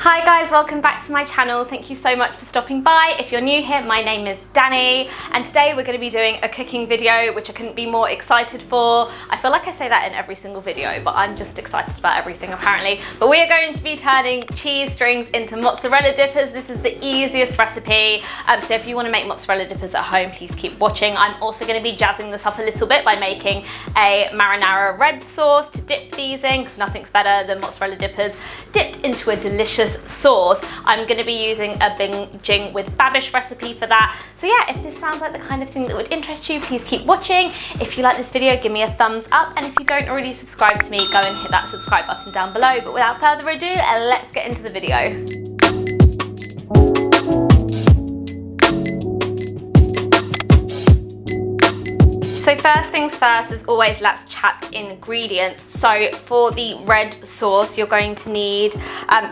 Hi guys, welcome back to my channel. Thank you so much for stopping by. If you're new here, my name is Dani, and today we're going to be doing a cooking video, which I couldn't be more excited for. I feel like I say that in every single video, but I'm just excited about everything apparently. But we are going to be turning cheese strings into mozzarella dippers. This is the easiest recipe, so if you want to make mozzarella dippers at home, please keep watching. I'm also going to be jazzing this up a little bit by making a marinara red sauce to dip these in, because nothing's better than mozzarella dippers dipped into a delicious sauce. I'm going to be using a binging with BABISH'S recipe for that. So yeah, if this sounds like the kind of thing that would interest you, please keep watching. If you like this video, give me a thumbs up, and if you don't already subscribe to me, go and hit that subscribe button down below. But without further ado, let's get into the video. So first things first, as always, let's chat ingredients. So for the red sauce, you're going to need,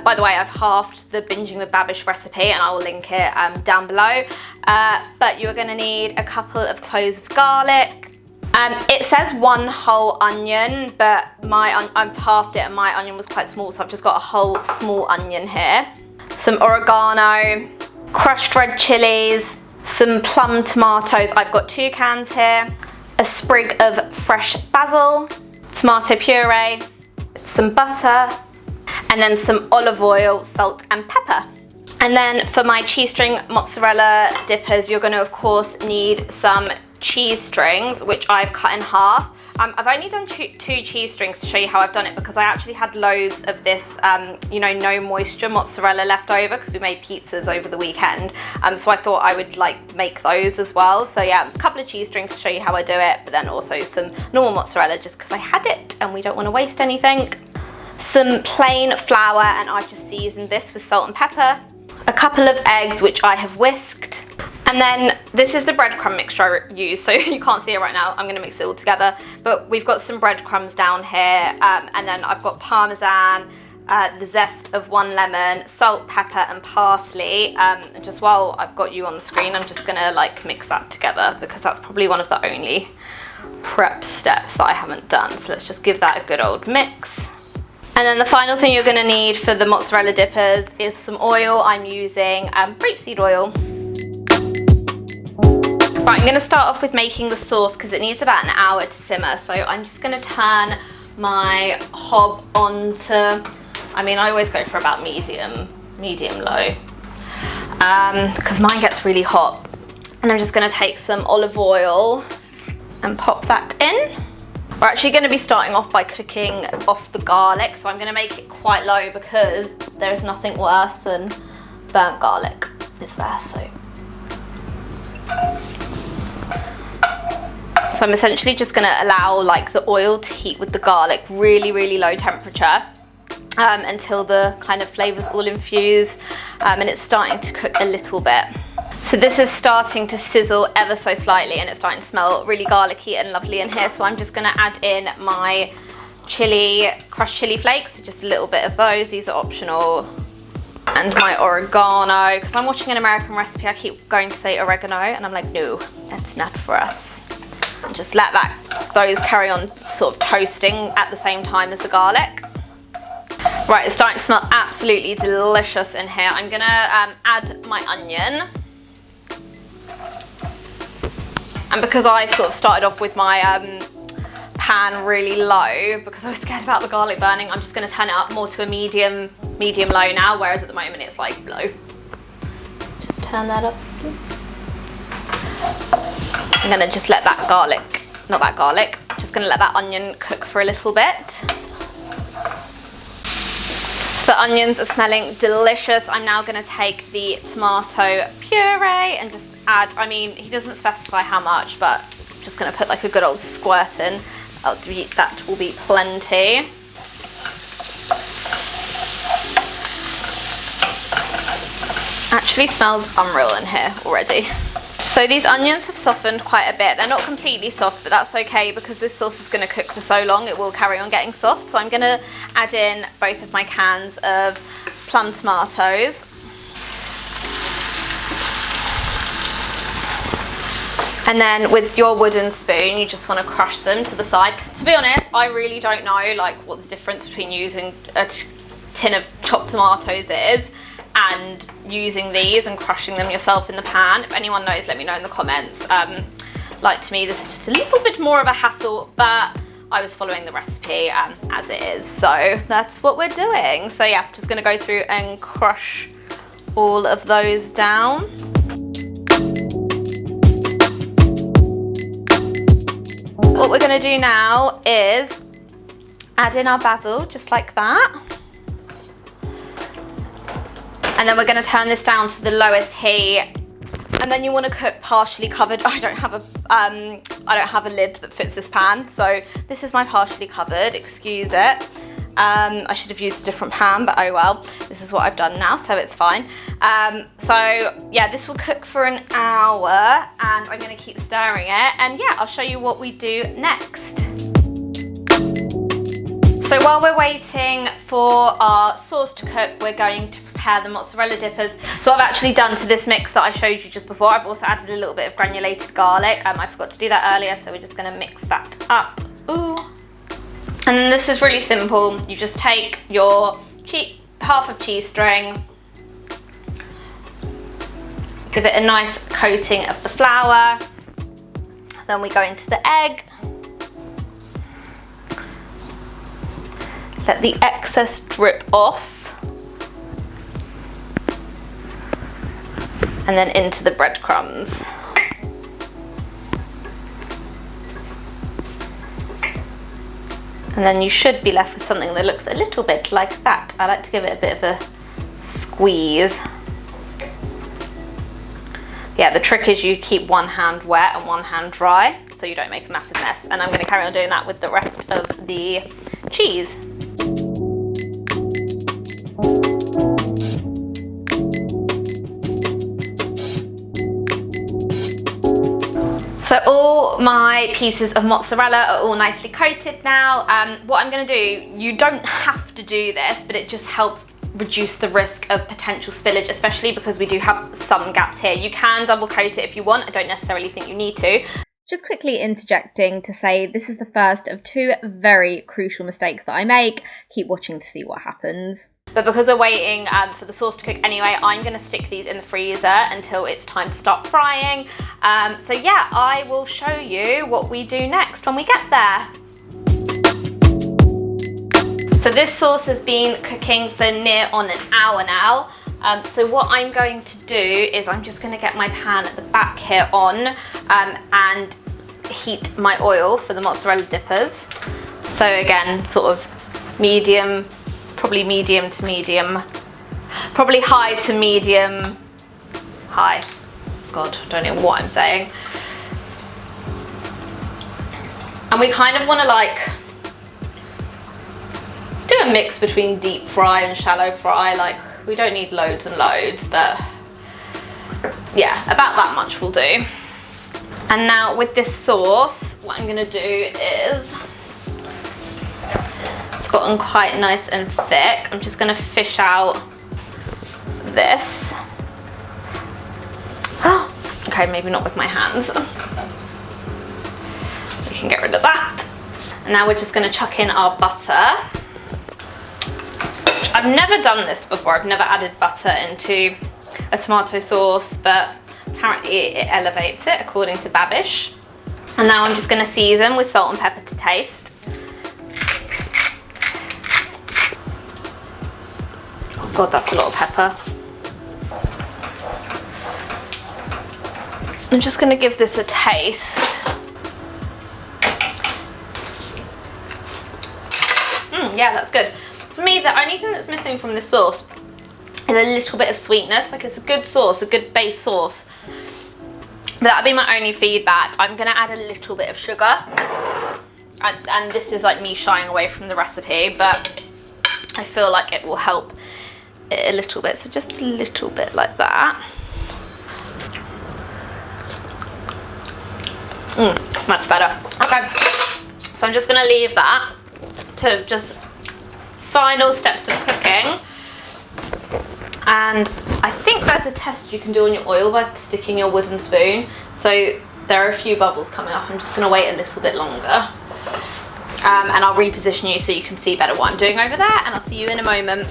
by the way, I've halved the binging with BABISH'S recipe and I will link it down below. But you're gonna need a couple of cloves of garlic. It says 1 whole onion, but I've halved it and my onion was quite small, so I've just got a whole small onion here. Some oregano, crushed red chilies, some plum tomatoes. I've got 2 cans here. A sprig of fresh basil, tomato puree, some butter, and then some olive oil, salt and pepper. And then for my cheese string mozzarella dippers, you're going to of course need some cheese strings, which I've cut in half. I've only done two cheese strings to show you how I've done it, because I actually had loads of this, you know, no moisture mozzarella left over because we made pizzas over the weekend. So I thought I would like make those as well. So yeah, a couple of cheese strings to show you how I do it, but then also some normal mozzarella just because I had it and we don't want to waste anything. Some plain flour, and I've just seasoned this with salt and pepper. A couple of eggs, which I have whisked. And then this is the breadcrumb mixture I use, so you can't see it right now. I'm going to mix it all together. But we've got some breadcrumbs down here, and then I've got parmesan, the zest of 1 lemon, salt, pepper and parsley. And just while I've got you on the screen, I'm just going to like mix that together, because that's probably one of the only prep steps that I haven't done. So let's just give that a good old mix. And then the final thing you're going to need for the mozzarella dippers is some oil. I'm using rapeseed oil. Right, I'm going to start off with making the sauce because it needs about an hour to simmer. So I'm just going to turn my hob onto, I mean, I always go for about medium low, because mine gets really hot. And I'm just going to take some olive oil and pop that in. We're actually going to be starting off by cooking off the garlic, so I'm going to make it quite low because there's nothing worse than burnt garlic, is there? So I'm essentially just going to allow like the oil to heat with the garlic, really low temperature, until the kind of flavours all infuse, and it's starting to cook a little bit. So this is starting to sizzle ever so slightly, and it's starting to smell really garlicky and lovely in here. So I'm just going to add in my crushed chili flakes, so just a little bit of those. These are optional. And my oregano, because I'm watching an American recipe, I keep going to say oregano, and I'm like, no, that's not for us. And just let those carry on sort of toasting at the same time as the garlic. Right, it's starting to smell absolutely delicious in here. I'm gonna add my onion. And because I sort of started off with my pan really low, because I was scared about the garlic burning, I'm just gonna turn it up more to a medium low now, whereas at the moment it's like low. Just turn that up. I'm gonna just let that just gonna let that onion cook for a little bit. So the onions are smelling delicious. I'm now gonna take the tomato puree and just add, I mean, he doesn't specify how much, but I'm just gonna put like a good old squirt in. That will be plenty. Actually smells unreal in here already. So these onions have softened quite a bit. They're not completely soft, but that's okay because this sauce is going to cook for so long, it will carry on getting soft. So I'm going to add in both of my cans of plum tomatoes. And then with your wooden spoon, you just want to crush them to the side. To be honest, I really don't know like what the difference between using a tin of chopped tomatoes is, and using these and crushing them yourself in the pan. If anyone knows, let me know in the comments. Like, to me, this is just a little bit more of a hassle, but I was following the recipe as it is, so that's what we're doing. So yeah, just gonna go through and crush all of those down. What we're gonna do now is add in our basil, just like that. And then we're gonna turn this down to the lowest heat. And then you wanna cook partially covered. I don't have a lid that fits this pan, so this is my partially covered, excuse it. I should have used a different pan, but oh well. This is what I've done now, so it's fine. So yeah, this will cook for an hour, and I'm gonna keep stirring it. And yeah, I'll show you what we do next. So while we're waiting for our sauce to cook, we're going to prepare the mozzarella dippers. So what I've actually done to this mix that I showed you just before, I've also added a little bit of granulated garlic. I forgot to do that earlier, so we're just gonna mix that up. Ooh. And then this is really simple. You just take your half of cheese string, give it a nice coating of the flour, then we go into the egg, let the excess drip off, and then into the breadcrumbs. And then you should be left with something that looks a little bit like that. I like to give it a bit of a squeeze. Yeah, the trick is you keep one hand wet and one hand dry, so you don't make a massive mess. And I'm gonna carry on doing that with the rest of the cheese. So all my pieces of mozzarella are all nicely coated now. What I'm gonna do, you don't have to do this, but it just helps reduce the risk of potential spillage, especially because we do have some gaps here. You can double coat it if you want. I don't necessarily think you need to. Just quickly interjecting to say this is the first of two very crucial mistakes that I make. Keep watching to see what happens. But because we're waiting for the sauce to cook anyway, I'm gonna stick these in the freezer until it's time to start frying. So yeah, I will show you what we do next when we get there. So this sauce has been cooking for near on an hour now. So what I'm going to do is I'm just gonna get my pan at the back here on and heat my oil for the mozzarella dippers. So again, sort of medium, probably medium to medium, probably high to medium, high. God, I don't know what I'm saying. And we kind of wanna like do a mix between deep fry and shallow fry. Like, we don't need loads and loads, but yeah, about that much will do. And now with this sauce, what I'm gonna do is, it's gotten quite nice and thick. I'm just gonna fish out this. Okay, maybe not with my hands. We can get rid of that. And now we're just gonna chuck in our butter. I've never done this before. I've never added butter into a tomato sauce, but apparently it elevates it according to Babish. And now I'm just gonna season with salt and pepper to taste. Oh God, that's a lot of pepper. I'm just gonna give this a taste. Yeah, that's good. For me, the only thing that's missing from this sauce is a little bit of sweetness. Like, it's a good sauce, a good base sauce. But that'd be my only feedback. I'm gonna add a little bit of sugar. And this is like me shying away from the recipe, but I feel like it will help it a little bit. So just a little bit like that. Much better. Okay, so I'm just gonna leave that to just final steps of cooking. And I think there's a test you can do on your oil by sticking your wooden spoon. So there are a few bubbles coming up. I'm just gonna wait a little bit longer. And I'll reposition you so you can see better what I'm doing over there, and I'll see you in a moment.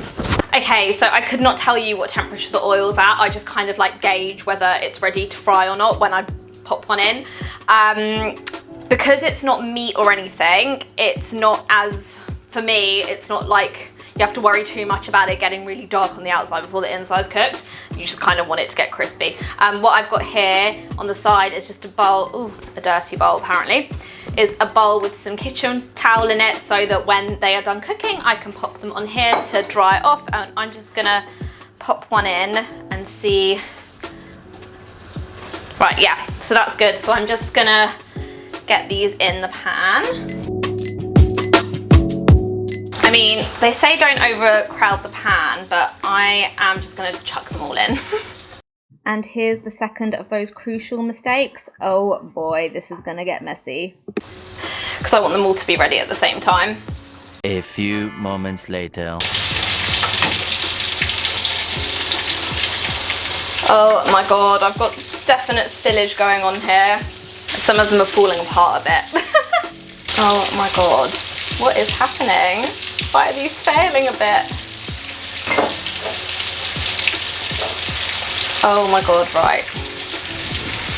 Okay, so I could not tell you what temperature the oil's at. I just kind of like gauge whether it's ready to fry or not when I pop one in. Because it's not meat or anything, it's not as, for me, it's not like you have to worry too much about it getting really dark on the outside before the inside's cooked. You just kind of want it to get crispy. What I've got here on the side is just a bowl, ooh, a dirty bowl apparently, is a bowl with some kitchen towel in it so that when they are done cooking, I can pop them on here to dry off. And I'm just gonna pop one in and see. Right, yeah, so that's good. So I'm just gonna get these in the pan. I mean, they say don't overcrowd the pan, but I am just gonna chuck them all in. And here's the second of those crucial mistakes. Oh boy, this is gonna get messy. Because I want them all to be ready at the same time. A few moments later. Oh my God, I've got definite spillage going on here. Some of them are falling apart a bit. Oh my God, what is happening? Why are these failing a bit? Oh my God, right.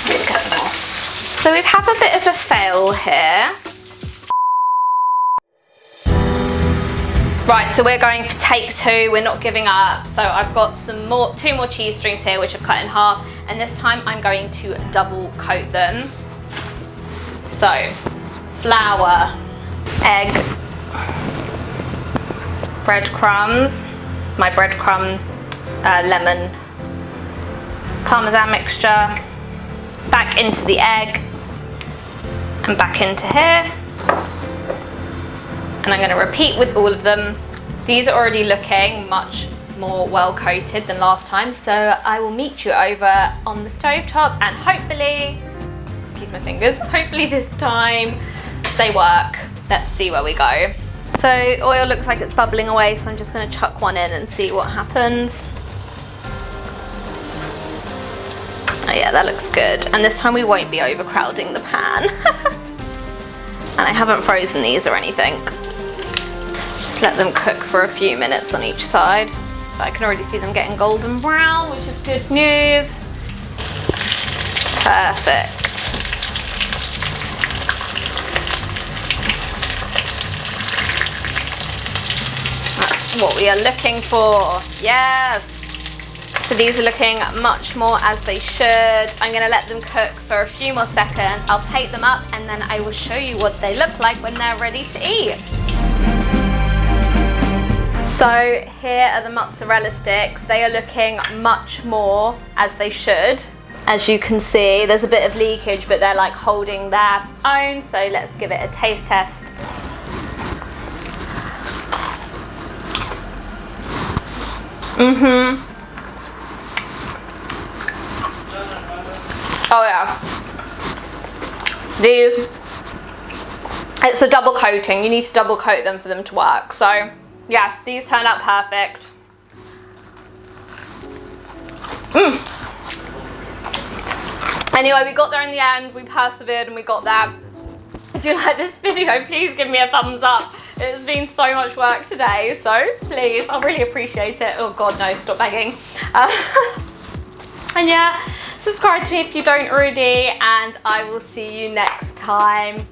Let's get them off. So we've had a bit of a fail here. Right, so we're going for take 2, we're not giving up. So I've got two more cheese strings here, which I've cut in half, and this time I'm going to double coat them. So, flour, egg, breadcrumbs, my breadcrumb, lemon, parmesan mixture, back into the egg, and back into here. And I'm going to repeat with all of them. These are already looking much more well coated than last time, so I will meet you over on the stovetop and hopefully, excuse my fingers, hopefully this time they work. Let's see where we go. So oil looks like it's bubbling away, so I'm just going to chuck one in and see what happens. Oh yeah, that looks good. And this time we won't be overcrowding the pan. And I haven't frozen these or anything. Just let them cook for a few minutes on each side. I can already see them getting golden brown, which is good news. Perfect. That's what we are looking for. Yes. So these are looking much more as they should. I'm going to let them cook for a few more seconds. I'll plate them up and then I will show you what they look like when they're ready to eat. So here are the mozzarella sticks. They are looking much more as they should. As you can see, there's a bit of leakage, but they're like holding their own. So let's give it a taste test. Oh yeah, these, it's a double coating. You need to double coat them for them to work. So yeah, these turned out perfect. Anyway, we got there in the end, we persevered and we got there. If you like this video, please give me a thumbs up. It's been so much work today, so please, I'll really appreciate it. Oh God, no, stop begging. And yeah, subscribe to me if you don't already, and I will see you next time.